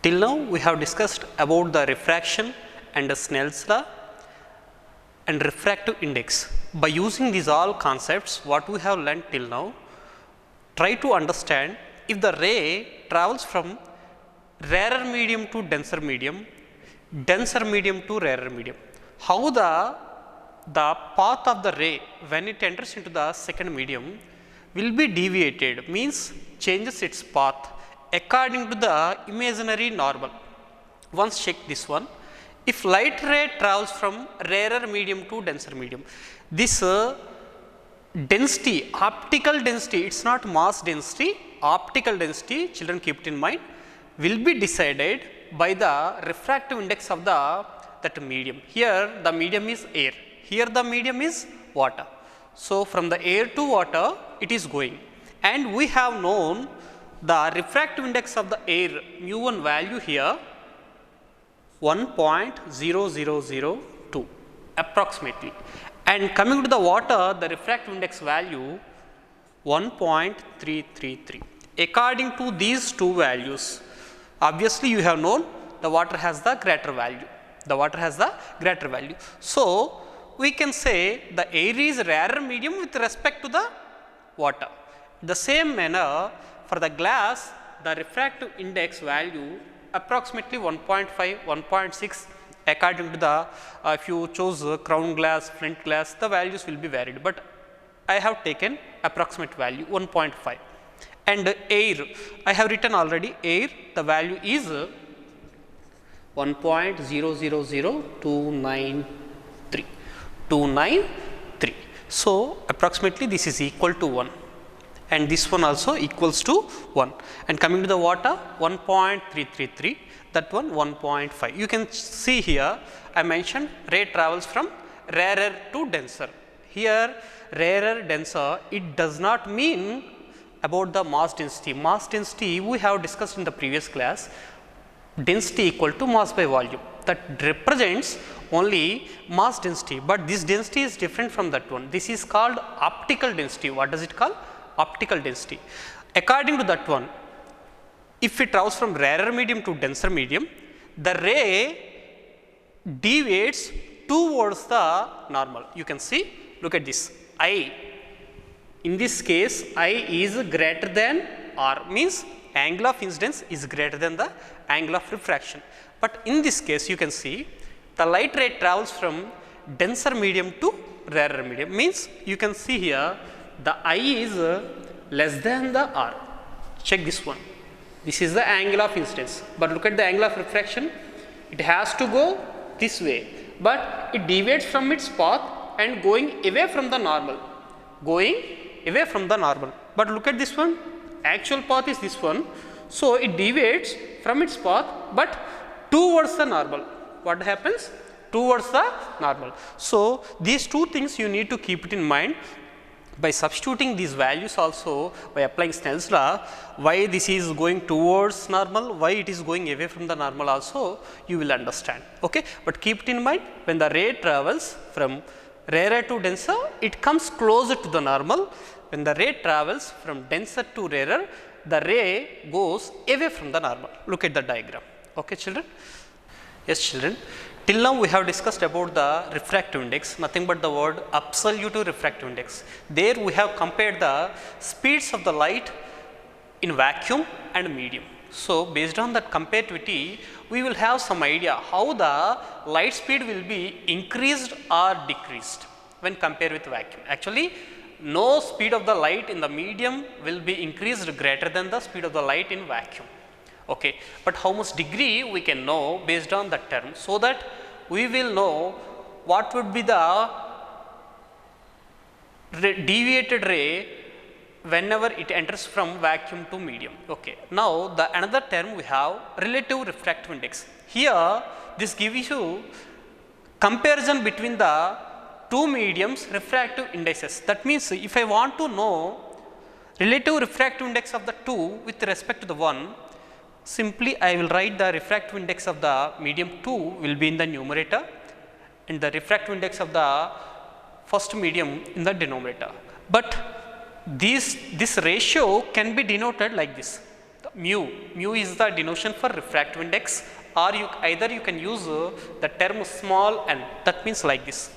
Till now we have discussed about the refraction and the Snell's law and refractive index. By using these all concepts, what we have learnt till now, try to understand if the ray travels from rarer medium to denser medium to rarer medium, how the path of the ray when it enters into the second medium will be deviated, means changes its path according to the imaginary normal. Once check this one. If light ray travels from rarer medium to denser medium, this density, optical density, it is not mass density, optical density, children keep it in mind, will be decided by the refractive index of that medium. Here the medium is air, here the medium is water. So, from the air to water it is going, and we have known the refractive index of the air mu1 value here 1.0002 approximately, and coming to the water the refractive index value 1.333. According to these two values, obviously you have known the water has the greater value, So, we can say the air is rarer medium with respect to the water. The same manner for the glass, the refractive index value approximately 1.5, 1.6 according to the if you chose crown glass, flint glass, the values will be varied, but I have taken approximate value 1.5. And air, I have written already air, the value is 1.000293. So, approximately this is equal to 1, and this one also equals to 1, and coming to the water 1.333, that one 1.5. You can see here I mentioned ray travels from rarer to denser. Here rarer, denser, it does not mean about the mass density. Mass density we have discussed in the previous class, density equal to mass by volume, that represents only mass density, but this density is different from that one. This is called optical density. What does it call? Optical density. According to that one, if it travels from rarer medium to denser medium, the ray deviates towards the normal. You can see, look at this, I. In this case, I is greater than R, means angle of incidence is greater than the angle of refraction. But in this case, you can see the light ray travels from denser medium to rarer medium, means you can see here the I is less than the R. Check this one. This is the angle of incidence, but look at the angle of refraction. It has to go this way, but it deviates from its path and going away from the normal. But look at this one. Actual path is this one. So, it deviates from its path, but towards the normal. What happens? Towards the normal. So, these two things you need to keep it in mind. By substituting these values also, by applying Snell's law, why this is going towards normal, why it is going away from the normal also, you will understand. Okay? But keep it in mind, when the ray travels from rarer to denser, it comes closer to the normal. When the ray travels from denser to rarer, the ray goes away from the normal. Look at the diagram. Okay, children? Yes, children. Till now we have discussed about the refractive index, nothing but the word absolute refractive index. There we have compared the speeds of the light in vacuum and medium. So, based on that comparativity, we will have some idea how the light speed will be increased or decreased when compared with vacuum. Actually, no speed of the light in the medium will be increased greater than the speed of the light in vacuum. Okay. But how much degree we can know based on that term, so that we will know what would be the deviated ray whenever it enters from vacuum to medium. Okay. Now, the another term we have relative refractive index. Here this gives you comparison between the two mediums refractive indices. That means, if I want to know relative refractive index of the two with respect to the one, simply I will write the refractive index of the medium 2 will be in the numerator and the refractive index of the first medium in the denominator. But this ratio can be denoted like this. mu is the denotation for refractive index, or either you can use the term small n, that means like this.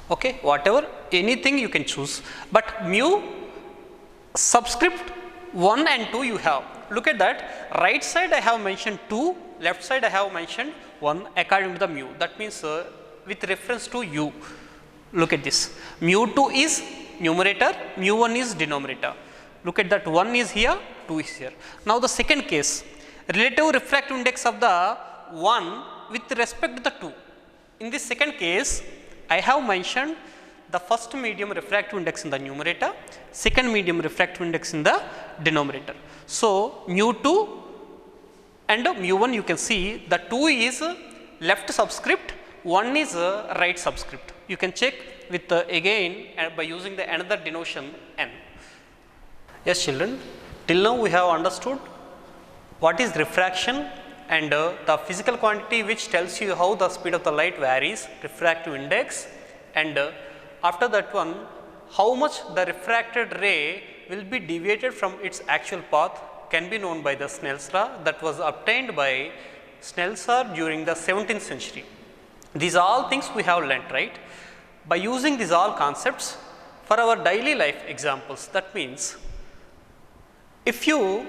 Okay, whatever, anything you can choose, but mu subscript 1 and 2 you have. Look at that, right side I have mentioned 2, left side I have mentioned 1 according to the mu. That means with reference to u. Look at this, mu 2 is numerator, mu 1 is denominator. Look at that, 1 is here, 2 is here. Now the second case, relative refractive index of the 1 with respect to the 2. In this second case, I have mentioned the first medium refractive index in the numerator, second medium refractive index in the denominator. So, mu 2 and mu 1 you can see the 2 is left subscript, 1 is right subscript. You can check with again by using the another denotation n. Yes children, till now we have understood what is refraction and the physical quantity which tells you how the speed of the light varies, refractive index, and after that one how much the refracted ray will be deviated from its actual path can be known by the Snell's law that was obtained by Snell's law during the 17th century. These all things we have learnt, right? By using these all concepts for our daily life examples, that means if you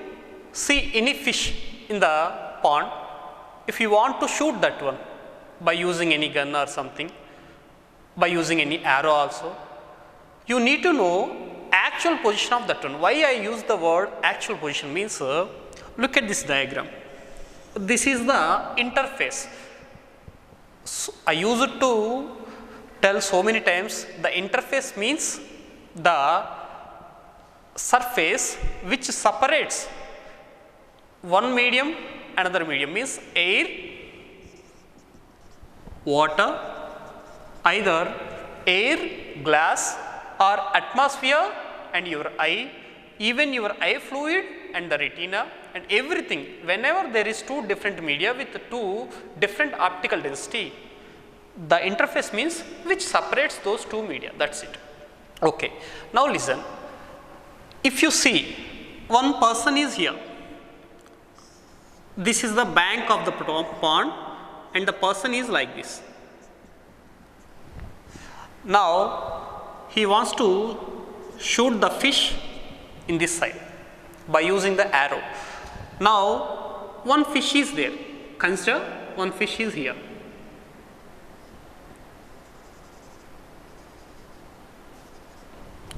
see any fish in the pond, if you want to shoot that one by using any gun or something, by using any arrow also, you need to know actual position of that one. Why I use the word actual position means, look at this diagram. This is the interface. So, I use it to tell so many times, the interface means the surface which separates one medium another medium, means air, water, either air, glass or atmosphere and your eye, even your eye fluid and the retina and everything. Whenever there is two different media with two different optical density, the interface means which separates those two media, that is it. Okay. Now listen, if you see one person is here, this is the bank of the pond and the person is like this. Now he wants to shoot the fish in this side by using the arrow. Now one fish is there, consider one fish is here.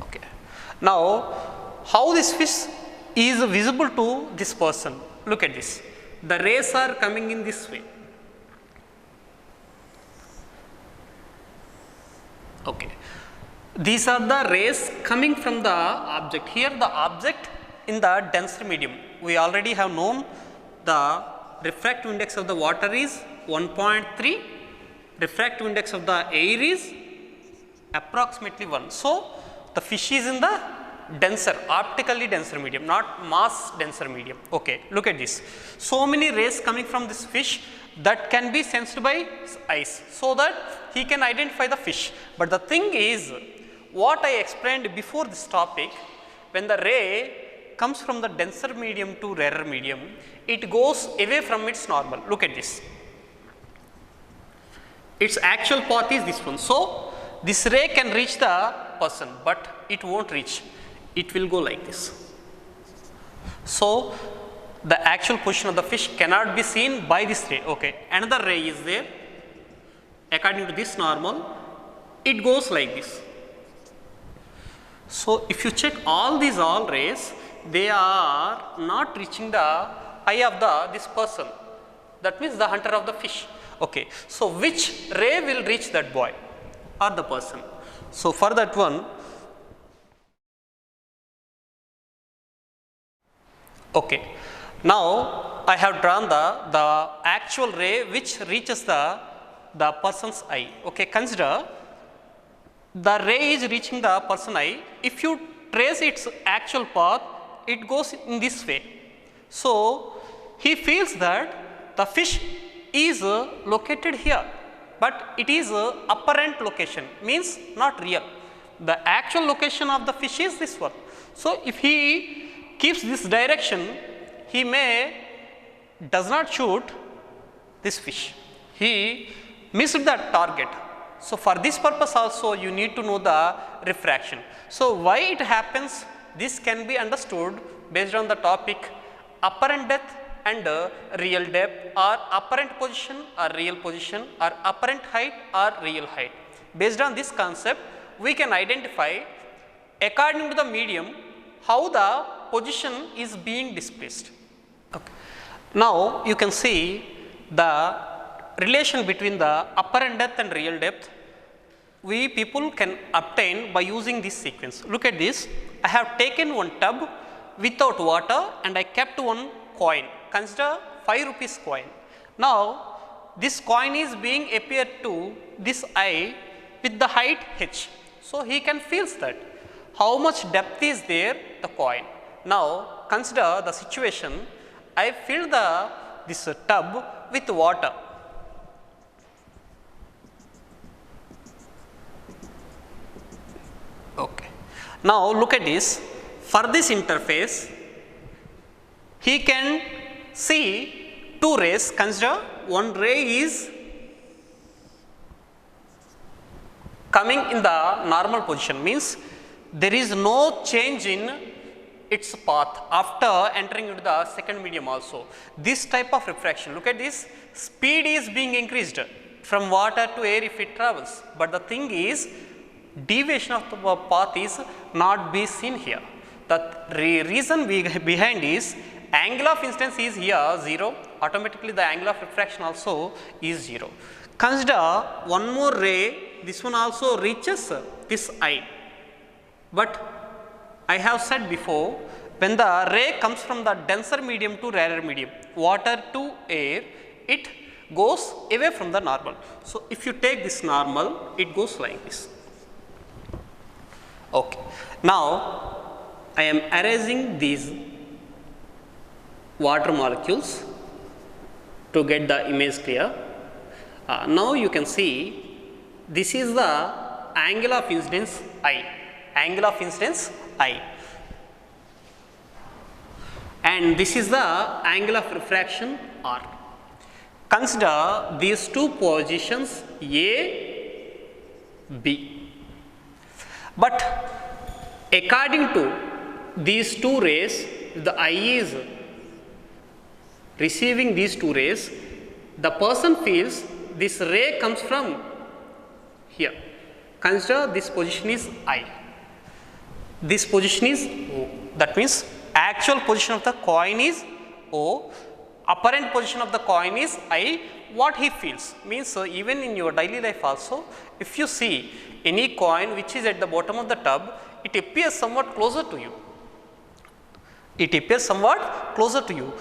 Okay. Now how this fish is visible to this person? Look at this. The rays are coming in this way. Okay. These are the rays coming from the object. Here the object in the denser medium. We already have known the refractive index of the water is 1.3. Refractive index of the air is approximately 1. So, the fish is in the denser, optically denser medium, not mass denser medium. Okay, look at this. So many rays coming from this fish that can be sensed by eyes, so that he can identify the fish. But the thing is, what I explained before this topic, when the ray comes from the denser medium to rarer medium, it goes away from its normal. Look at this. Its actual path is this one. So this ray can reach the person, but it won't reach. It will go like this. So the actual position of the fish cannot be seen by this ray. Okay, another ray is there. According to this normal, it goes like this. So if you check all rays, they are not reaching the eye of this person. That means the hunter of the fish. Okay, so which ray will reach that boy or the person? So for that one, okay, now I have drawn the actual ray which reaches the person's eye. Okay, consider the ray is reaching the person's eye. If you trace its actual path, it goes in this way. So he feels that the fish is located here. but it is apparent location, means not real. The actual location of the fish is this one. So, if he keeps this direction, he may does not shoot this fish, he missed the target. So, for this purpose also you need to know the refraction. So, why it happens, this can be understood based on the topic apparent depth and real depth, or apparent position or real position, or apparent height or real height. Based on this concept, we can identify according to the medium how the position is being displaced. Okay. Now, you can see the relation between the apparent depth and real depth we people can obtain by using this sequence. Look at this, I have taken one tub without water and I kept one coin, consider 5 rupees coin. Now, this coin is being appeared to this eye with the height h. So, he can feel that how much depth is there the coin. Now, consider the situation, I filled this tub with water. Okay. Now, look at this, for this interface he can see two rays, consider one ray is coming in the normal position, means there is no change in its path after entering into the second medium also. This type of refraction, look at this, speed is being increased from water to air if it travels, but the thing is deviation of the path is not be seen here. The reason behind is angle of incidence is here 0, automatically the angle of refraction also is 0. Consider one more ray, this one also reaches this eye, but I have said before, when the ray comes from the denser medium to rarer medium, water to air, it goes away from the normal. So, if you take this normal, it goes like this. Okay. Now, I am erasing these water molecules to get the image clear. Now, you can see this is the angle of incidence I, angle of incidence I, and this is the angle of refraction R. Consider these two positions A, B, but according to these two rays, the eye is receiving these two rays, the person feels this ray comes from here. Consider this position is I, this position is O, that means actual position of the coin is O, apparent position of the coin is I. What he feels means, even in your daily life also, if you see any coin which is at the bottom of the tub, it appears somewhat closer to you, it appears somewhat closer to you,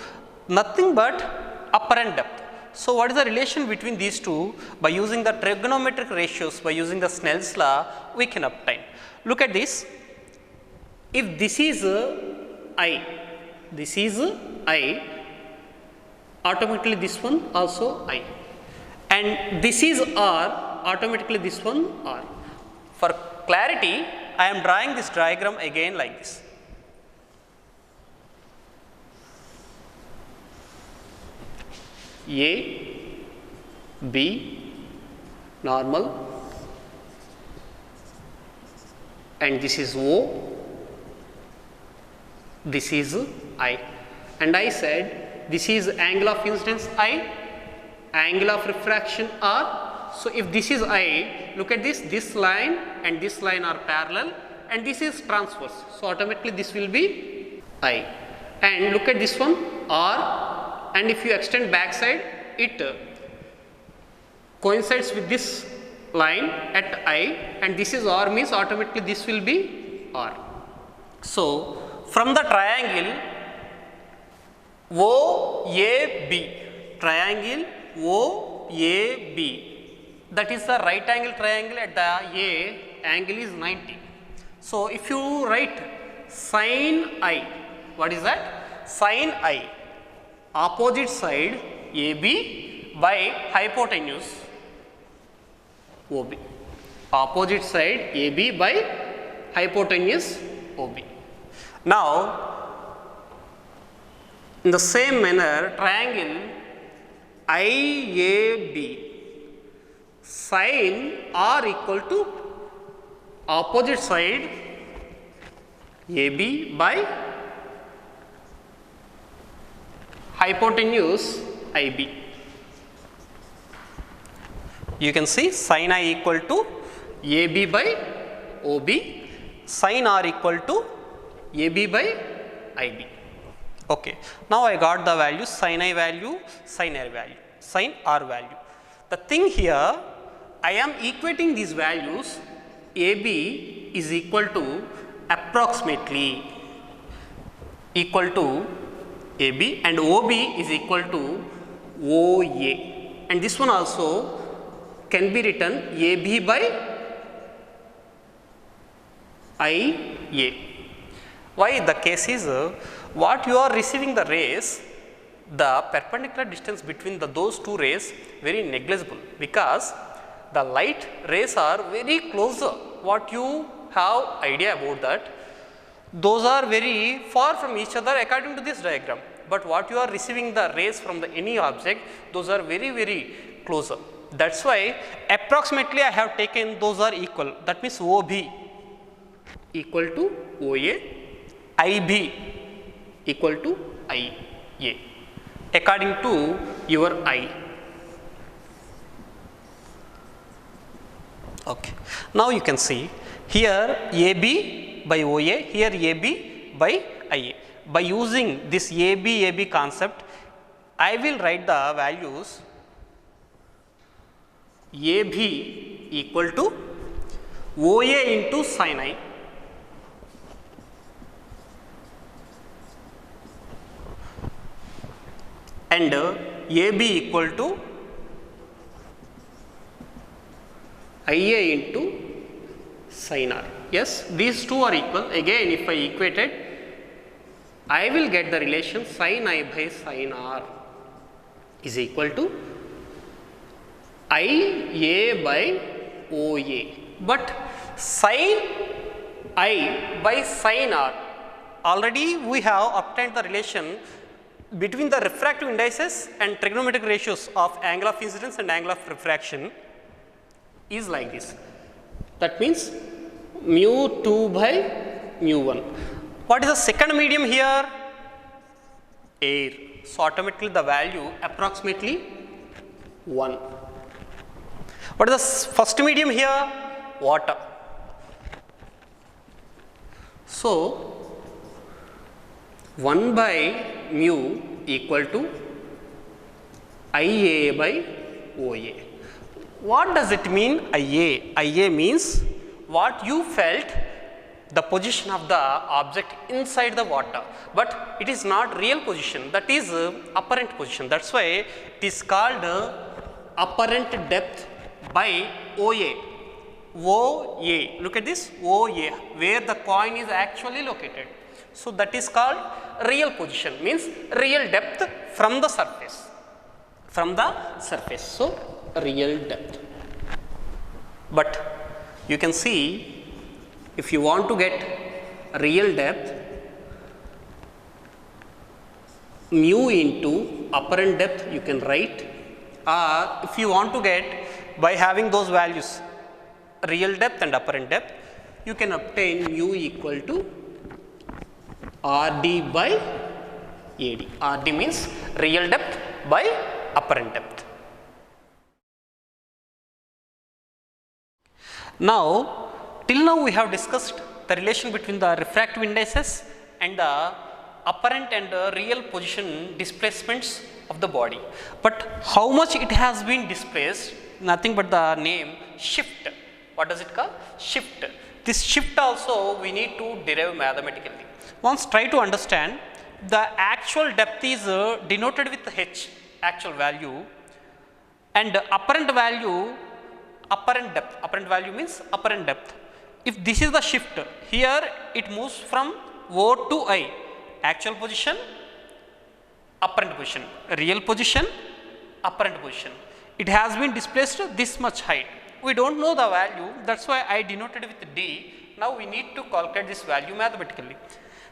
nothing but apparent depth. So, what is the relation between these two? By using the trigonometric ratios, by using the Snell's law, we can obtain. Look at this, if this is I, this is I, automatically this one also I, and this is R, automatically this one R. For clarity, I am drawing this diagram again like this. A, B, normal, and this is O, this is I, and I said this is angle of incidence I, angle of refraction R. So, if this is I, look at this line and this line are parallel and this is transverse. So, automatically this will be I, and look at this one R, and if you extend back side, it coincides with this line at I, and this is R, means automatically this will be R. So, from the triangle OAB, triangle OAB, that is the right angle triangle, at the A angle is 90. So, if you write sin I, what is that? Sin I, opposite side AB by hypotenuse, OB. Opposite side AB by hypotenuse OB. Now, in the same manner, triangle IAB sine R equal to opposite side AB by hypotenuse IB. You can see sin I equal to AB by OB, sin R equal to AB by IB. Okay. Now, I got the value sin I value, sin R value, sin R value. The thing here, I am equating these values. AB is equal to approximately equal to AB and OB is equal to OA, and this one also can be written AB by IA. Why the case is, what you are receiving the rays, the perpendicular distance between those two rays very negligible, because the light rays are very close. What you have idea about that, those are very far from each other according to this diagram, but what you are receiving the rays from any object, those are very closer. That is why approximately I have taken those are equal, that means OB equal to OA, IB equal to IA according to your I. Okay. Now, you can see here AB by OA, here AB by IA. By using this AB concept, I will write the values AB equal to OA into sin I and AB equal to IA into sin R. Yes, these two are equal. Again, if I equate it, I will get the relation sin I by sin R is equal to IA by OA. But sin I by sin R, already we have obtained the relation between the refractive indices and trigonometric ratios of angle of incidence and angle of refraction is like this. That means mu 2 by mu 1. What is the second medium here? Air. So, automatically the value approximately 1. What is the first medium here? Water. So, 1 by mu equal to IA by OA. What does it mean IA? IA means what you felt the position of the object inside the water, but it is not real position, that is apparent position. That is why it is called apparent depth by OA. OA, look at this OA, where the coin is actually located. So, that is called real position, means real depth from the surface, So, real depth. But you can see, if you want to get real depth, mu into apparent depth you can write, or if you want to get by having those values real depth and apparent depth, you can obtain mu equal to RD by AD. RD means real depth by apparent depth. Now, till now we have discussed the relation between the refractive indices and the apparent and real position displacements of the body. But how much it has been displaced? Nothing but the name shift. What does it call? Shift. This shift also we need to derive mathematically. Once try to understand, the actual depth is denoted with H, actual value, and apparent value, apparent depth. Apparent value means apparent depth. If this is the shift, here it moves from O to I, actual position, apparent position, real position, apparent position. It has been displaced this much height. We don't know the value, that's why I denoted with D. Now we need to calculate this value mathematically.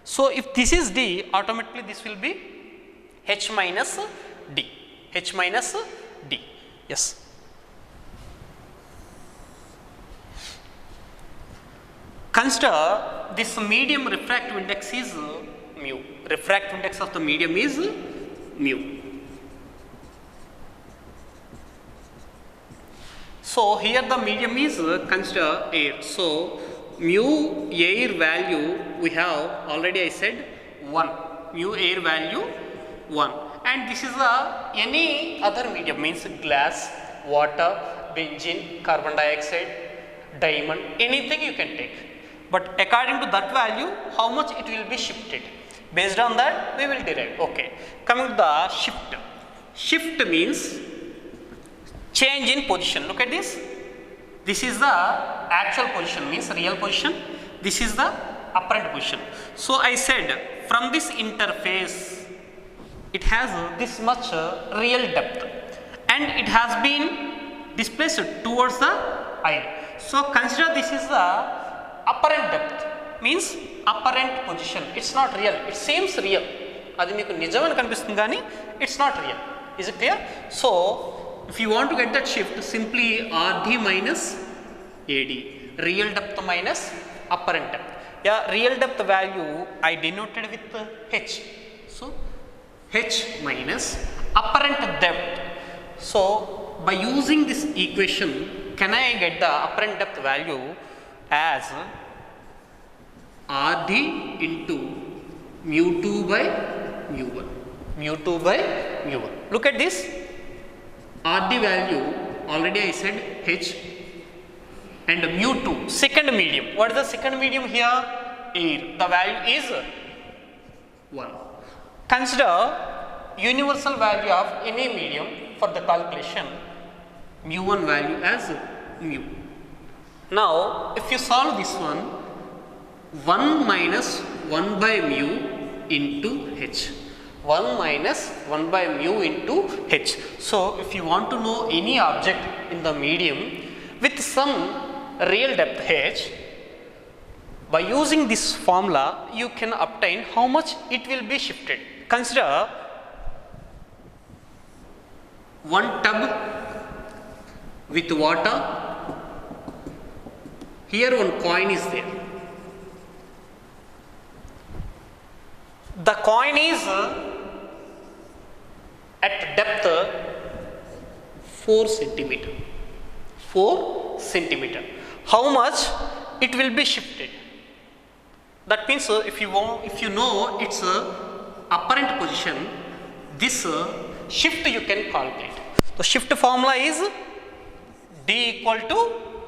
So if this is D, automatically this will be H minus D. H minus D. Yes. Consider this medium refractive index is mu. Refractive index of the medium is mu. So here the medium is consider air. So mu air value we have already I said 1. Mu air value 1. And this is any other medium, means glass, water, benzene, carbon dioxide, diamond, anything you can take. But according to that value, how much it will be shifted. Based on that, we will derive. Okay. Coming to the shift. Shift means change in position. Look at this. This is the actual position, means real position. This is the apparent position. So I said from this interface, it has this much real depth, and it has been displaced towards the eye. So consider this is the apparent depth, means apparent position. It's not real. It seems real. Adi meeku nijamani kanipisthundi gaani it's not real. Is it clear? So if you want to get that shift, simply RD minus AD, real depth minus apparent depth. Yeah, real depth value I denoted with H. So H minus apparent depth. So by using this equation, can I get the apparent depth value as RD into mu 2 by mu 1. Mu 2 by mu 1. Look at this. RD value already I said H, and mu 2 second medium. What is the second medium here? Air. The value is 1. Consider universal value of any medium for the calculation. Mu 1 value as mu. Now if you solve this one, 1 minus 1 by mu into H. 1 minus 1 by mu into H. So if you want to know any object in the medium with some real depth H, by using this formula you can obtain how much it will be shifted. Consider one tub with water. Here one coin is there. The coin is at depth 4 centimeter. 4 centimeter. How much it will be shifted? That means if you know its apparent position, this shift you can calculate. The shift formula is D equal to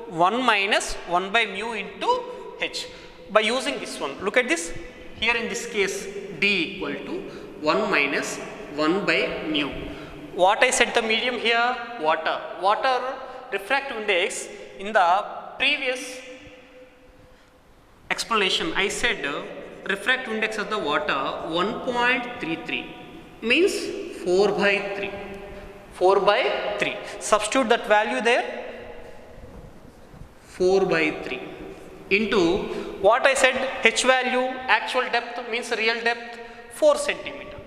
1 minus 1 by mu into H. By using this one, look at this. Here in this case, D equal to 1 minus 1 by mu. What I said the medium here? Water. Water refractive index. In the previous explanation, I said refractive index of the water 1.33 means 4 by 3. 4 by 3. Substitute that value there. 4 by 3 into what I said, H value, actual depth means real depth 4 centimeter.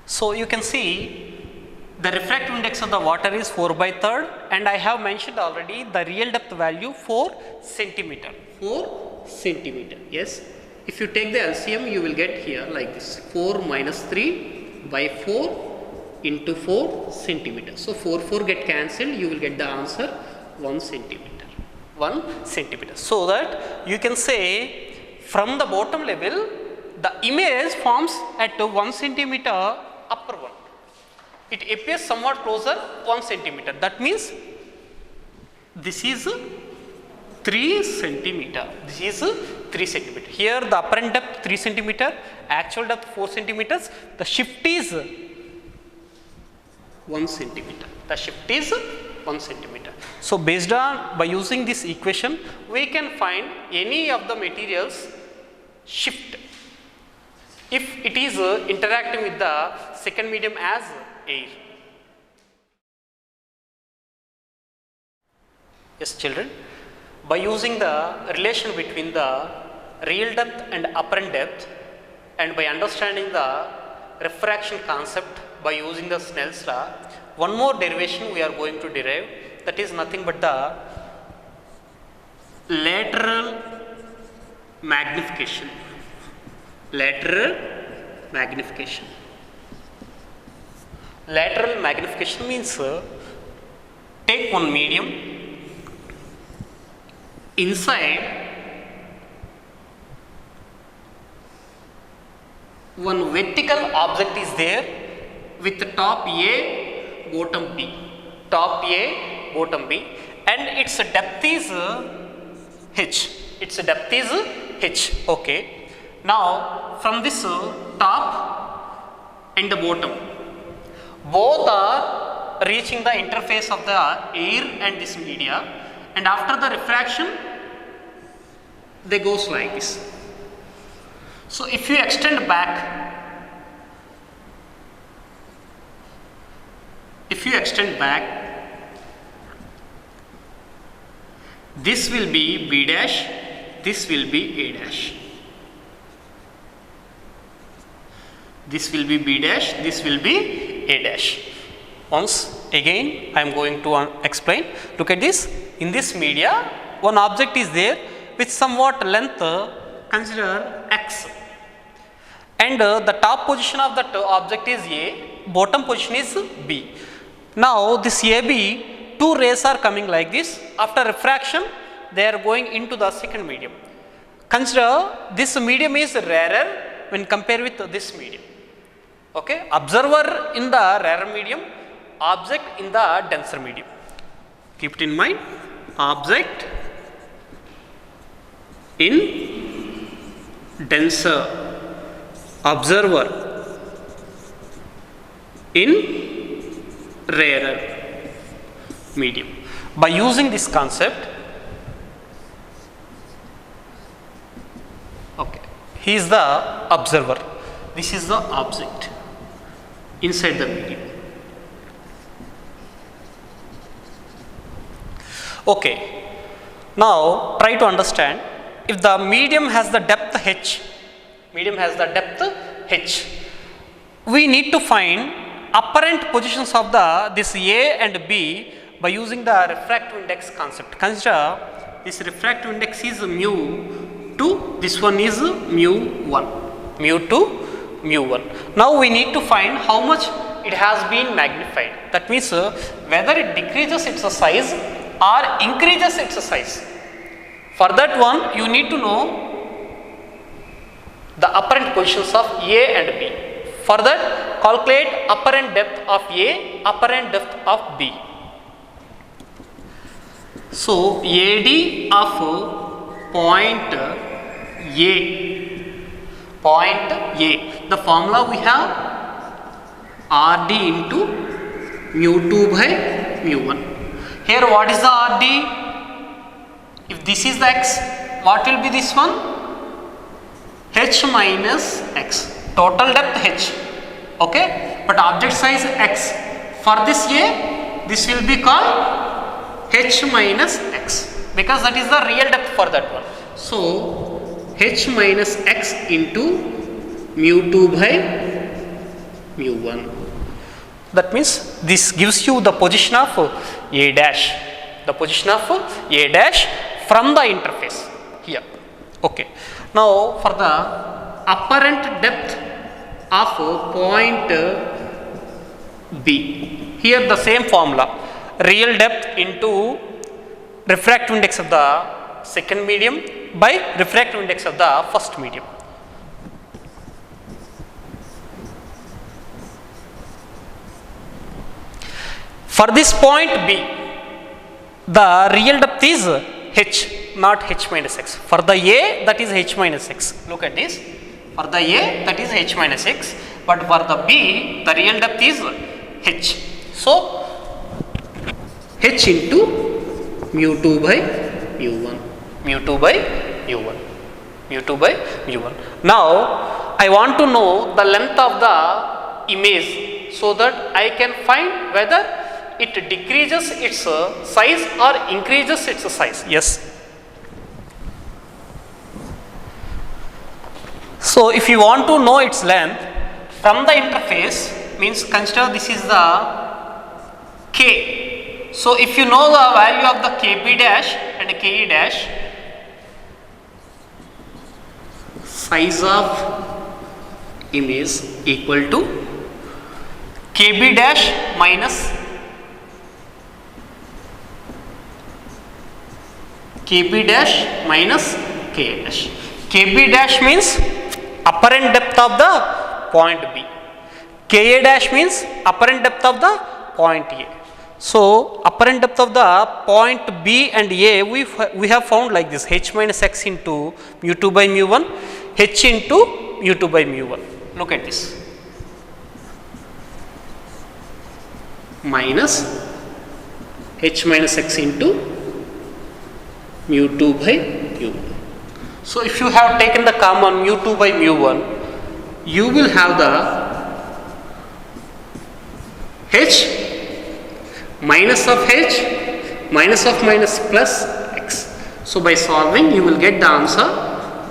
So you can see the refractive index of the water is 4 by 3rd, and I have mentioned already the real depth value 4 centimeter. 4 centimeter. Yes. If you take the LCM, you will get here like this, 4 minus 3 by 4 into 4 centimeter. So 4 get cancelled, you will get the answer 1 centimeter. 1 centimeter. So that you can say from the bottom level, the image forms at 1 centimeter upper one. It appears somewhat closer 1 centimeter. That means this is 3 centimeter. This is 3 centimeter. Here the apparent depth 3 centimeter, actual depth 4 centimeters. The shift is 1 centimeter. The shift is 1 centimeter. So based on, by using this equation, we can find any of the materials shift if it is interacting with the second medium as air. Yes, children, by using the relation between the real depth and apparent depth, and by understanding the refraction concept by using the Snell's law, one more derivation we are going to derive, that is nothing but the lateral magnification. Lateral magnification. Lateral magnification means take one medium, inside one vertical object is there with the top A, bottom B, top A, bottom B, and its depth is h. Its depth is h. Okay. Now from this top and the bottom, both are reaching the interface of the air and this media, and after the refraction they goes like this. So if you extend back, this will be B dash, this will be A dash. This will be B dash, this will be A dash. Once again I am going to explain. Look at this. In this media, one object is there with somewhat length, consider x, and the top position of that object is A, bottom position is B. Now this AB, two rays are coming like this. After refraction they are going into the second medium. Consider this medium is rarer when compared with this medium. Okay, observer in the rarer medium, object in the denser medium. Keep it in mind, object in denser, observer in rarer medium. By using this concept, okay, he is the observer, this is the object inside the medium. Okay, now try to understand, if the medium has the depth h, we need to find apparent positions of this A and B by using the refractive index concept. Consider this refractive index is mu 2, this one is mu 1, mu 2, mu 1. Now we need to find how much it has been magnified. That means whether it decreases its size or increases its size. For that one you need to know the apparent positions of A and B. For that, calculate apparent depth of A, apparent depth of B. So AD of point A, the formula we have RD into mu 2 by mu 1. Here what is the RD? If this is the x, what will be this one? H minus x. Total depth h. Okay, but object size x. For this A, this will be called h minus x, because that is the real depth for that one. So h minus x into mu 2 by mu 1. That means this gives you the position of A dash, the position of A dash from the interface here. Okay. Now for the apparent depth of point B, here the same formula, real depth into refractive index of the second medium by refractive index of the first medium. For this point B, the real depth is h, not h minus x. For the A, that is h minus x. Look at this. For the A, that is h minus x, but for the B, the real depth is h. So h into mu 2 by mu 1, mu 2 by mu 1, mu 2 by mu 1. Now I want to know the length of the image so that I can find whether it decreases its size or increases its size? Yes. So, if you want to know its length from the interface, means consider this is the K. So, if you know the value of the KB dash and KE dash, size of image equal to KB dash minus KB dash minus KA dash. KB dash means apparent depth of the point B. KA dash means apparent depth of the point A. So, apparent depth of the point B and A we have found like this, h minus x into mu 2 by mu 1, h into mu 2 by mu 1. Look at this, minus h minus x into mu 2 by mu 1. So, if you have taken the common mu 2 by mu 1, you will have the h minus of h minus of minus plus x. So, by solving you will get the answer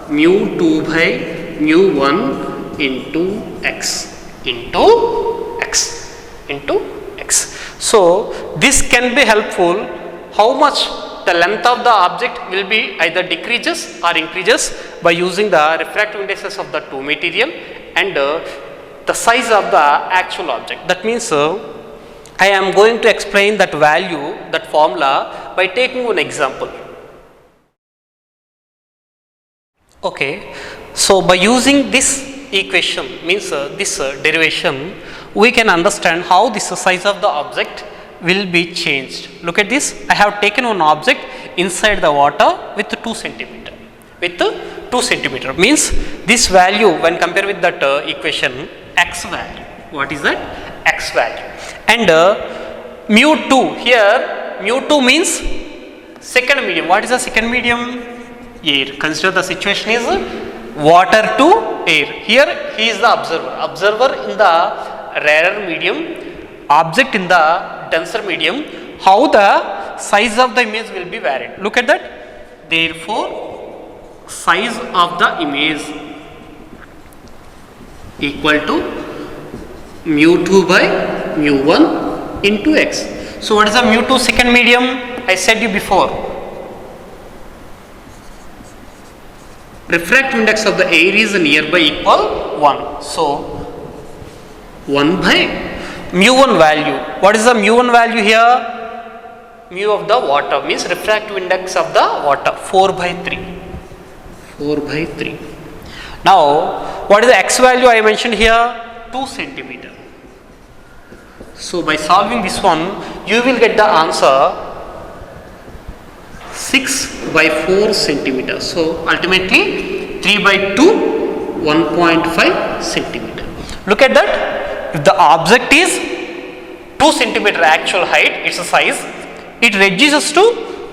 mu 2 by mu 1 into x into x into x. So, this can be helpful how much the length of the object will be either decreases or increases by using the refractive indices of the two material and the size of the actual object. That means I am going to explain that value, that formula by taking one example. Okay, so by using this equation, means this derivation, we can understand how this size of the object will be changed. Look at this, I have taken one object inside the water with 2 centimeter. With 2 centimeter means this value when compared with that equation, x value. What is that? X value. And mu 2, here mu 2 means second medium. What is the second medium? Air. Consider the situation is water to air. Here he is the observer. Observer in the rarer medium, object in the denser medium. How the size of the image will be varied? Look at that. Therefore, size of the image equal to mu 2 by mu 1 into x. So, what is the mu 2 second medium? I said you before. Refractive index of the air is nearby equal 1. So, 1 by mu 1 value. What is the mu 1 value here? Mu of the water means refractive index of the water, 4 by 3. 4 by 3. Now, what is the x value I mentioned here? 2 centimeter. So, by solving this one, you will get the answer 6 by 4 centimeter. So, ultimately 3 by 2, 1.5 centimeter. Look at that. If the object is 2 centimeter actual height, its size, it reduces to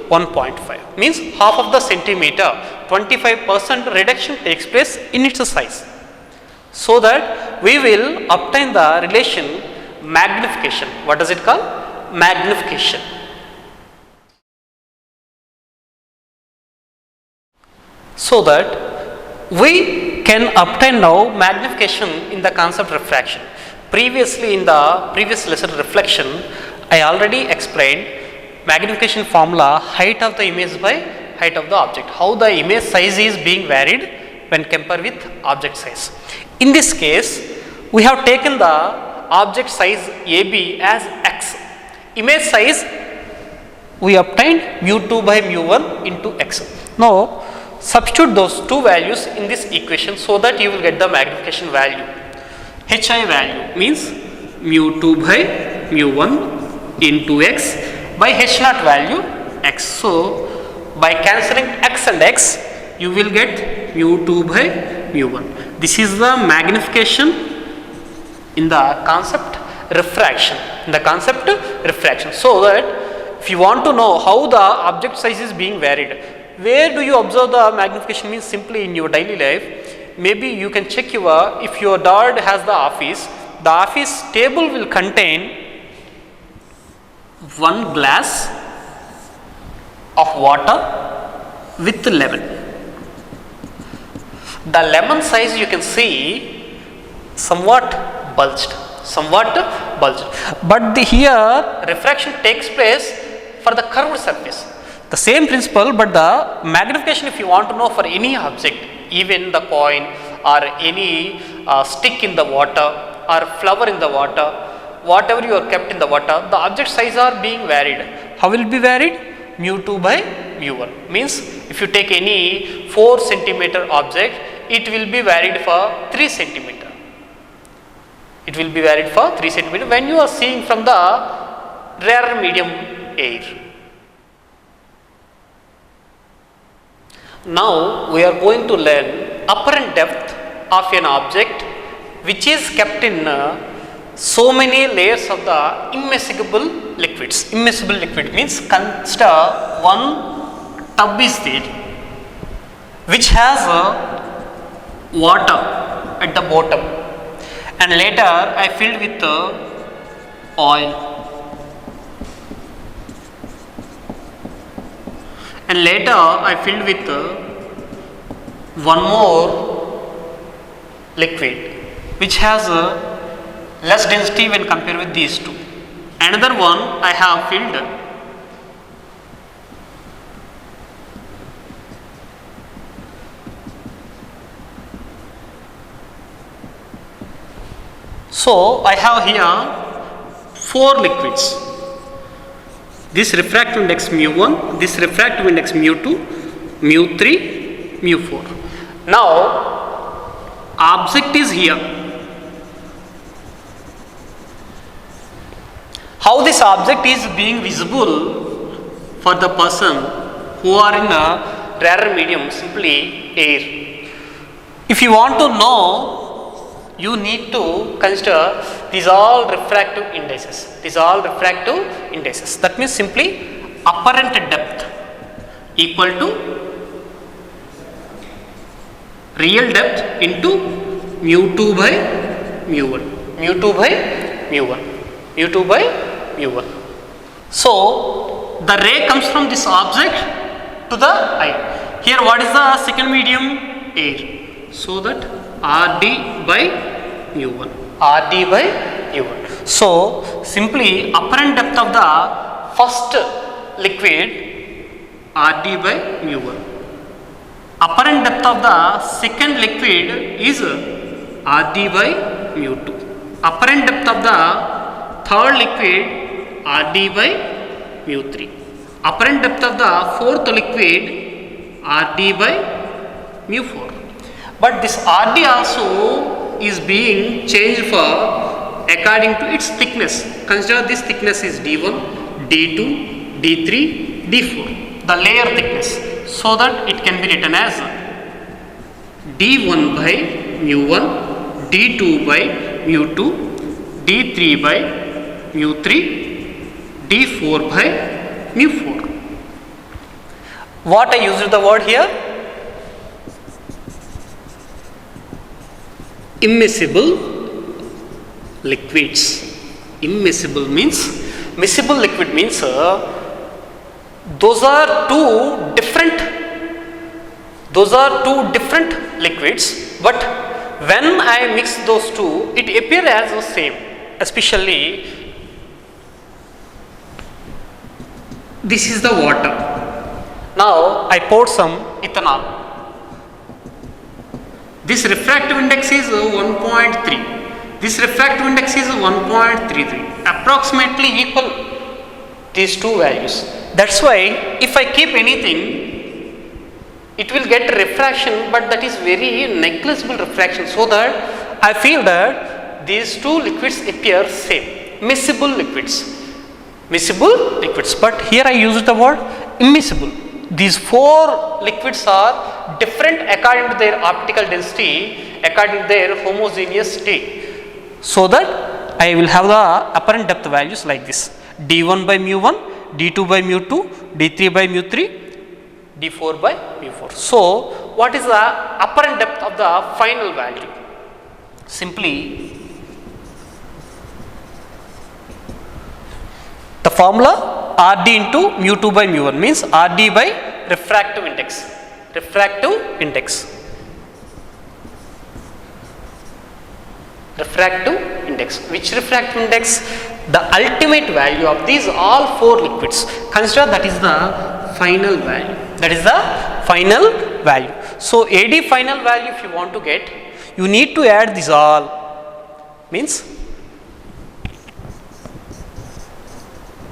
1.5. Means half of the centimeter, 25% reduction takes place in its size. So that we will obtain the relation magnification. What does it call? Magnification. So that we can obtain now magnification in the concept refraction. Previously in the previous lesson reflection, I already explained magnification formula, height of the image by height of the object. How the image size is being varied when compared with object size. In this case, we have taken the object size AB as x. Image size we obtained mu 2 by mu 1 into x. Now, substitute those two values in this equation so that you will get the magnification value. HI value means mu 2 by mu 1 into x by h naught value x. So, by cancelling x and x, you will get mu 2 by mu 1. This is the magnification in the concept refraction. In the concept refraction. So that if you want to know how the object size is being varied, where do you observe the magnification means simply in your daily life. Maybe you can check if your dad has the office table will contain 1 glass of water with lemon. The lemon size you can see somewhat bulged, but here refraction takes place for the curved surface. The same principle, but the magnification, if you want to know for any object, even the coin or any stick in the water or flower in the water, whatever you are kept in the water, the object size are being varied. How will it be varied? mu2 by mu1. Means if you take any 4 centimeter object, it will be varied for 3 centimeter. It will be varied for 3 centimeter when you are seeing from the rarer medium air. Now we are going to learn apparent depth of an object which is kept in so many layers of the immiscible liquids. Immiscible liquid means consider one tub is there which has water at the bottom, and later I filled with oil, and later I filled with one more liquid which has less density when compared with these two. Another one I have filled. So I have here 4 liquids. This refractive index mu1, this refractive index mu2, mu3, mu4. Now object is here. How this object is being visible for the person who are in a rarer medium? Simply air. If you want to know, you need to consider these all refractive indices. That means simply apparent depth equal to real depth into mu2 by mu1. So the ray comes from this object to the eye. Here what is the second medium? Air. So that Rd by mu1. So simply apparent depth of the first liquid Rd by mu1. Apparent depth of the second liquid is Rd by mu2. Apparent depth of the third liquid Rd by mu3. Apparent depth of the fourth liquid Rd by mu4. But this Rd also is being changed for according to its thickness. Consider this thickness is D1, D2, D3, D4, the layer thickness, so that it can be written as D1 by mu1, D2 by mu2, D3 by mu3, D4 by mu4. What I used the word here? Immiscible liquids. Immiscible means, miscible liquid means those are two different liquids, but when I mix those two, it appears as the same. Especially this is the water. Now I poured some ethanol. This refractive index is 1.3. This refractive index is 1.33. Approximately equal these two values. That's why if I keep anything, it will get refraction, but that is very negligible refraction, so that I feel that these two liquids appear same. Miscible liquids. But here I use the word immiscible. These 4 liquids are different according to their optical density, according to their homogeneous state, so that I will have the apparent depth values like this: D1 by mu1, D2 by mu2, D3 by mu3, D4 by mu4. So what is the apparent depth of the final value? Simply the formula RD into mu 2 by mu 1 means RD by refractive index. Refractive index. Refractive index. Which refractive index? The ultimate value of these all four liquids. Consider that is the final value. That is the final value. So AD final value if you want to get, you need to add these all. Means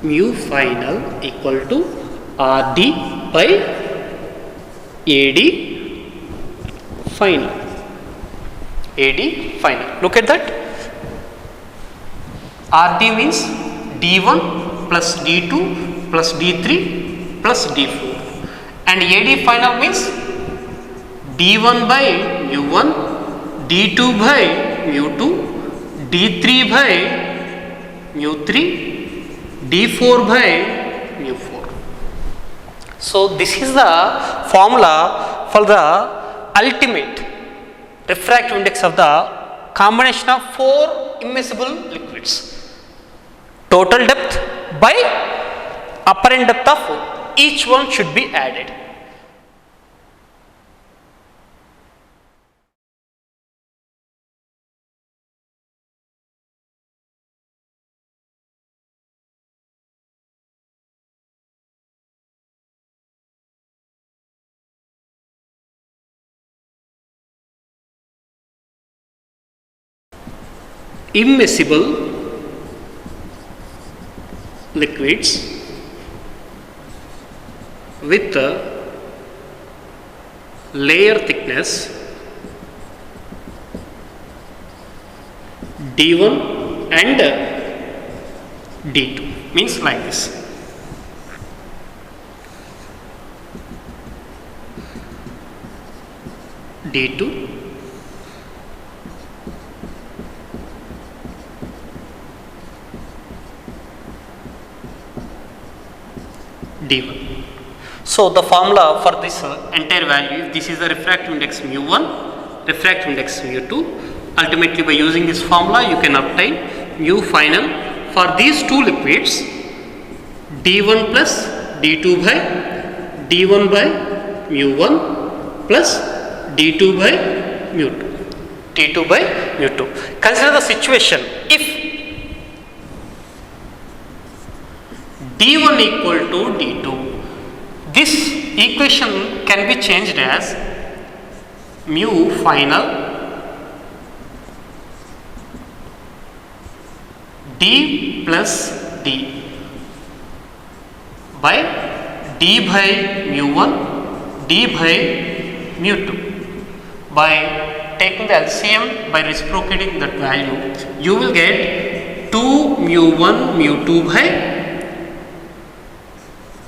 mu final equal to RD by AD final. AD final. Look at that. RD means D1 plus D2 plus D3 plus D4 and AD final means D1 by mu1, D2 by mu2, D3 by mu3, D4 by mu4. So this is the formula for the ultimate refractive index of the combination of four immiscible liquids. Total depth by apparent depth of each one should be added. Immiscible liquids with layer thickness D1 and D2 means like this. D2 D1. So the formula for this entire value, this is the refractive index mu1, refractive index mu2. Ultimately by using this formula you can obtain mu final for these two liquids D1 plus D2 by D1 by mu1 plus D2 by mu2. D2 by mu2. Consider the situation if D1 equal to D2, this equation can be changed as mu final D plus D by D by mu1, D by mu2. By taking the LCM, by reciprocating that value, you will get 2 mu1 mu2 by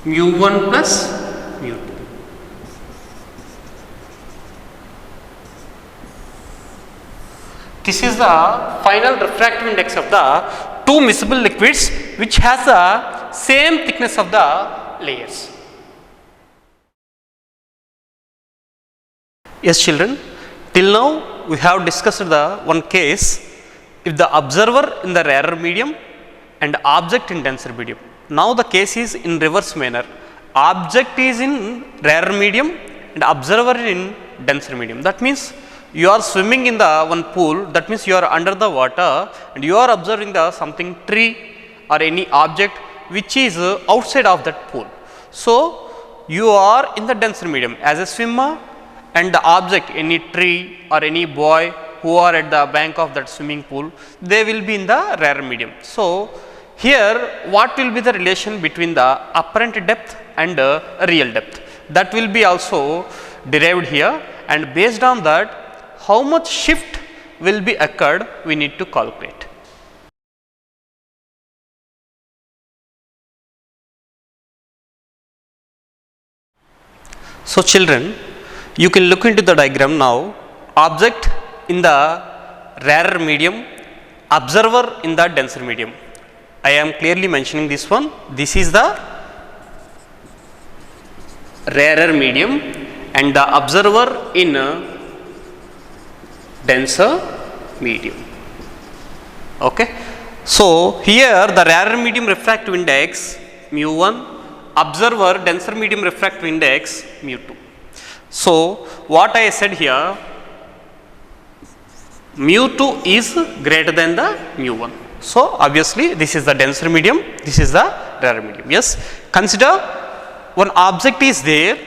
mu1 plus mu2. This is the final refractive index of the two miscible liquids which has the same thickness of the layers. Yes children, till now we have discussed the one case if the observer in the rarer medium and object in denser medium. Now the case is in reverse manner. Object is in rarer medium and observer in denser medium. That means you are swimming in the one pool, that means you are under the water and you are observing the something tree or any object which is outside of that pool. So you are in the denser medium as a swimmer and the object, any tree or any boy who are at the bank of that swimming pool, they will be in the rarer medium. So here what will be the relation between the apparent depth and real depth, that will be also derived here, and based on that how much shift will be occurred we need to calculate. So children, you can look into the diagram now. Object in the rarer medium, observer in the denser medium. I am clearly mentioning this one. This is the rarer medium and the observer in denser medium. Okay. So here the rarer medium refractive index mu1, observer denser medium refractive index mu2. So what I said here, mu2 is greater than the mu1. So obviously this is the denser medium, this is the rarer medium. Yes, consider one object is there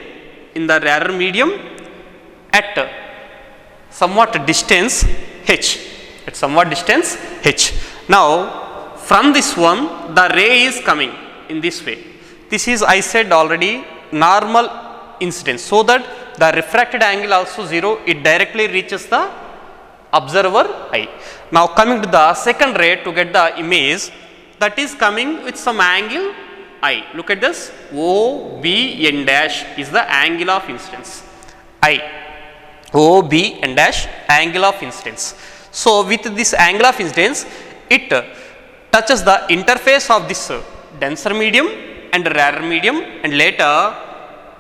in the rarer medium at somewhat distance h, at somewhat distance h. Now from this one the ray is coming in this way. This is, I said already, normal incidence, so that the refracted angle also 0, it directly reaches the observer eye. Now coming to the second ray to get the image, that is coming with some angle I. Look at this, OBN dash is the angle of incidence I. OBN dash angle of incidence. So with this angle of incidence, it touches the interface of this denser medium and rarer medium, and later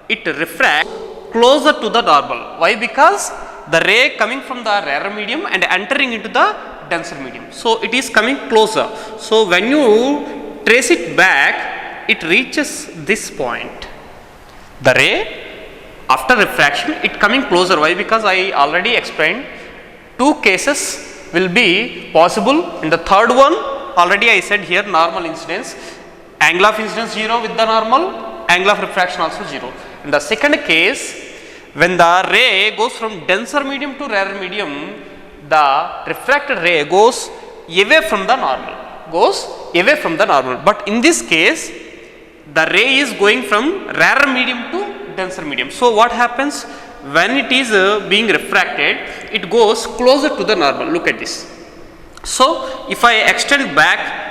it refracts closer to the normal. Why? Because the ray coming from the rarer medium and entering into the denser medium, so it is coming closer. So when you trace it back, it reaches this point. The ray after refraction, it coming closer. Why? Because I already explained two cases will be possible. In the third one already I said here, normal incidence, angle of incidence 0 with the normal, angle of refraction also 0. In the second case, when the ray goes from denser medium to rarer medium, the refracted ray goes away from the normal, But in this case, the ray is going from rarer medium to denser medium. So what happens when it is being refracted? It goes closer to the normal. Look at this. So if I extend back,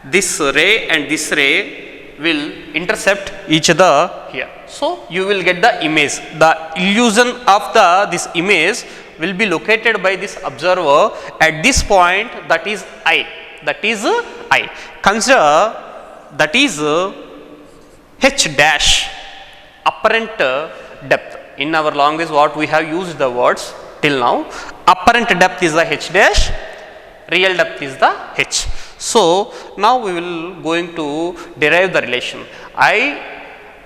this ray and this ray will intercept each other here. So you will get the image. The illusion of this image will be located by this observer at this point, that is I. Consider that is h dash, apparent depth. In our language what we have used the words till now, apparent depth is the h dash, real depth is the h. So now we will going to derive the relation. I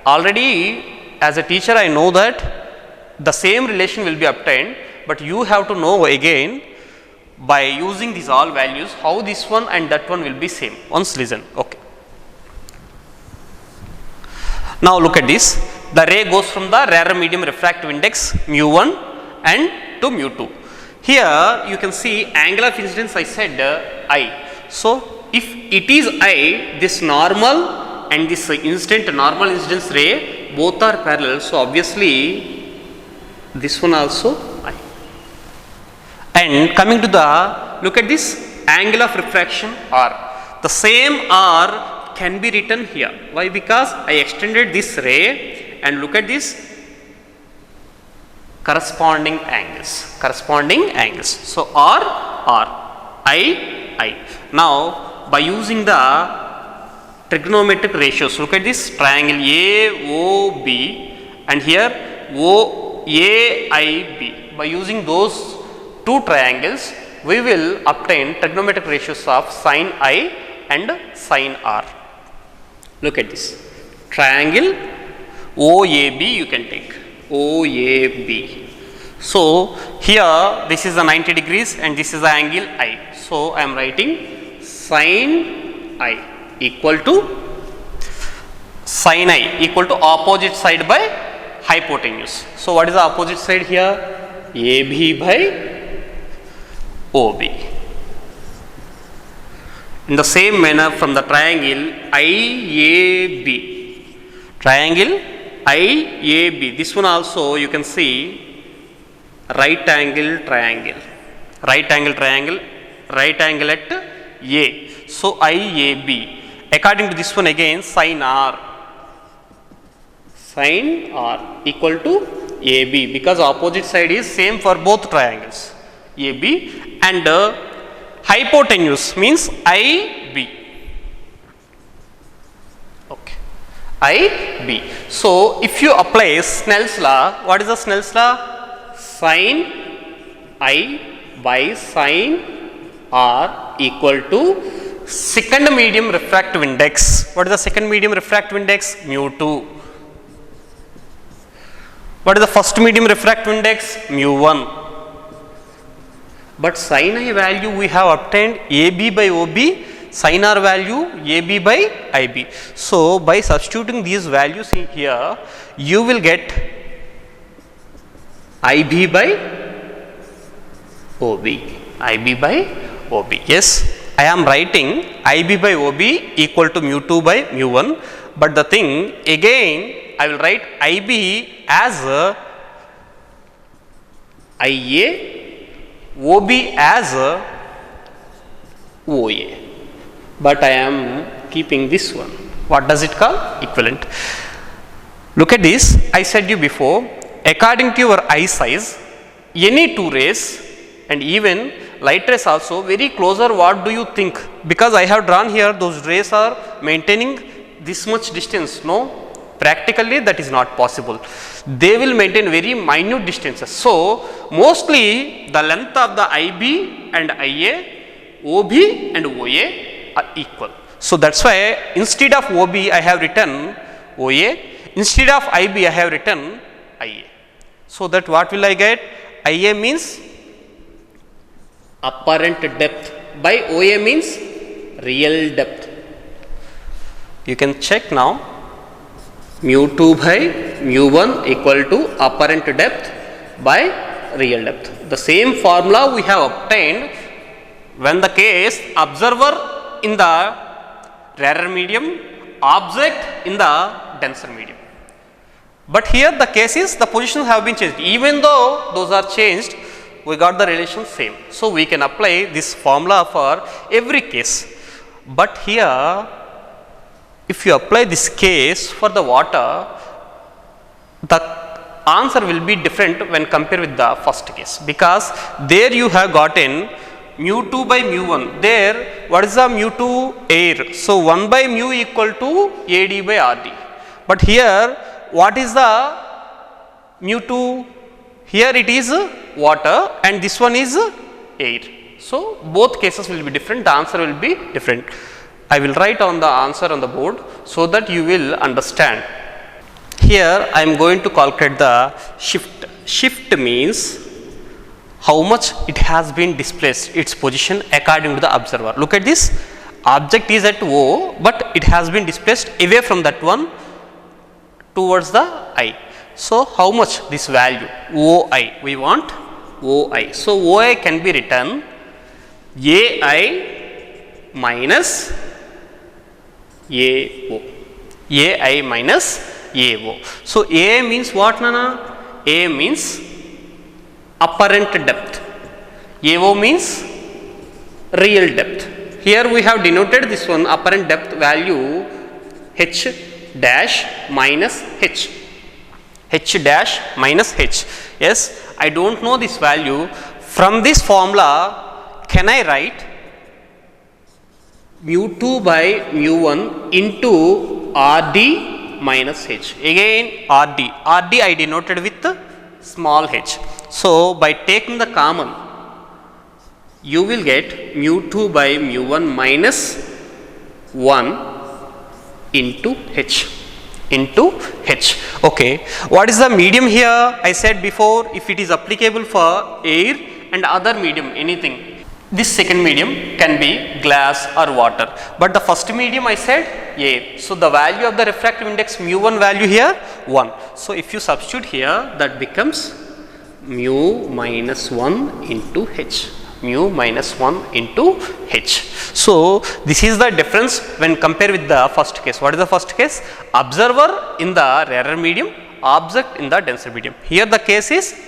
already, as a teacher, I know that the same relation will be obtained, but you have to know again by using these all values how this one and that one will be same. Once listen. Okay. Now look at this. The ray goes from the rarer medium refractive index mu1 and to mu2. Here you can see angle of incidence, I said I. So if it is I, this normal and this normal incidence ray both are parallel, so obviously this one also I. And coming to the, look at this angle of refraction R. The same R can be written here. Why? Because I extended this ray, and look at this corresponding angles. So R, I. Now by using the trigonometric ratios, look at this triangle AOB and here OAIB. By using those two triangles, we will obtain trigonometric ratios of sin I and sin R. Look at this triangle OAB, you can take OAB. So here this is the 90 degrees and this is the angle I. So I am writing sin I equal to opposite side by hypotenuse. So what is the opposite side here? AB by OB. In the same manner, from the triangle IAB, this one also you can see right angle at A. So IAB, according to this one again sin R equal to AB, because opposite side is same for both triangles AB, and hypotenuse means IB. Okay, IB. So if you apply Snell's law, what is the Snell's law? Sin I by sin R equal to second medium refractive index. What is the second medium refractive index? mu2. What is the first medium refractive index? mu1. But sin I value we have obtained AB by OB, sin R value AB by IB. So, by substituting these values here, you will get IB by OB, IB by OB. Yes, I am writing IB by OB equal to mu2 by mu1, but the thing again I will write IB as IA, OB as OA, but I am keeping this one. What does it call? Equivalent. Look at this. I said you before, according to your eye size, any two rays and even light rays also very closer, what do you think? Because I have drawn here, those rays are maintaining this much distance. No, practically that is not possible. They will maintain very minute distances. So, mostly the length of the IB and IA, OB and OA are equal. So, that is why instead of OB I have written OA, instead of IB I have written IA. So, that what will I get? IA means apparent depth, by OA means real depth. You can check now. mu2 by mu1 equal to apparent depth by real depth. The same formula we have obtained when the case observer in the rarer medium, object in the denser medium. But here the case is the positions have been changed. Even though those are changed, we got the relation same. So, we can apply this formula for every case. But here, if you apply this case for the water, the answer will be different when compared with the first case, because there you have gotten mu2 by mu1. There, what is the mu2? Air. So, 1 by mu equal to AD by RD. But here, what is the mu2? Here it is water and this one is air. So, both cases will be different, the answer will be different. I will write on the answer on the board so that you will understand. Here I am going to calculate the shift. Shift means how much it has been displaced, its position according to the observer. Look at this, object is at O, but it has been displaced away from that one towards the I. So, how much this value? OI, we want OI. So, OI can be written AI minus AO, AI minus AO. So, A means what, Nana? A means apparent depth, AO means real depth. Here we have denoted this one apparent depth value H dash minus H, H dash minus H. Yes, I do not know this value. From this formula, can I write mu2 by mu1 into RD minus H? Again RD, RD I denoted with small h. So, by taking the common, you will get mu2 by mu1 minus 1 into H, into H. Okay. What is the medium here? I said before, if it is applicable for air and other medium, anything, this second medium can be glass or water, but the first medium I said air. So, the value of the refractive index mu1 value here 1. So, if you substitute here, that becomes mu minus 1 into H, mu minus 1 into H. So, this is the difference when compared with the first case. What is the first case? Observer in the rarer medium, object in the denser medium. Here the case is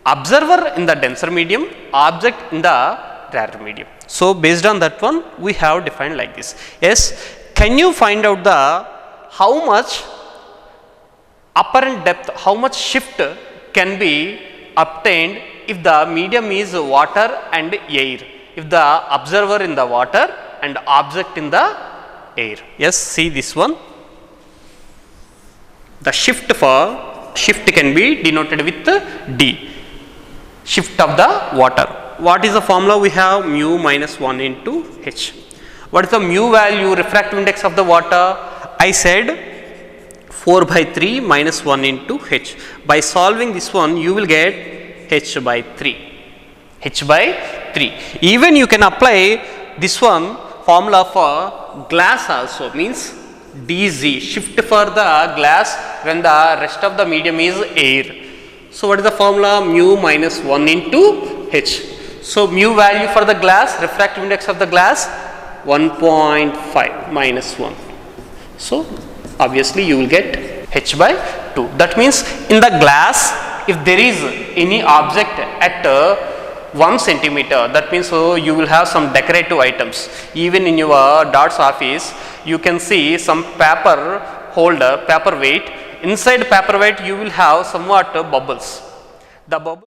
observer in the denser medium, object in the rarer medium. So, based on that one, we have defined like this. Yes, can you find out the how much apparent depth, how much shift can be obtained if the medium is water and air, if the observer in the water and object in the air? Yes, see this one. The shift can be denoted with D, shift of the water. What is the formula we have? Mu minus 1 into H. What is the mu value, refractive index of the water? I said 4 by 3 minus 1 into h. By solving this one, you will get h by 3. H by 3. Even you can apply this one formula for glass also, means dz, shift for the glass when the rest of the medium is air. So, what is the formula? Mu minus 1 into h. So, mu value for the glass, refractive index of the glass 1.5 minus 1. So, obviously you will get h by 2. That means in the glass, if there is any object at 1 centimeter, that means you will have some decorative items. Even in your DOTS office, you can see some paper holder, paper weight. Inside paper weight, you will have somewhat bubbles. The bubble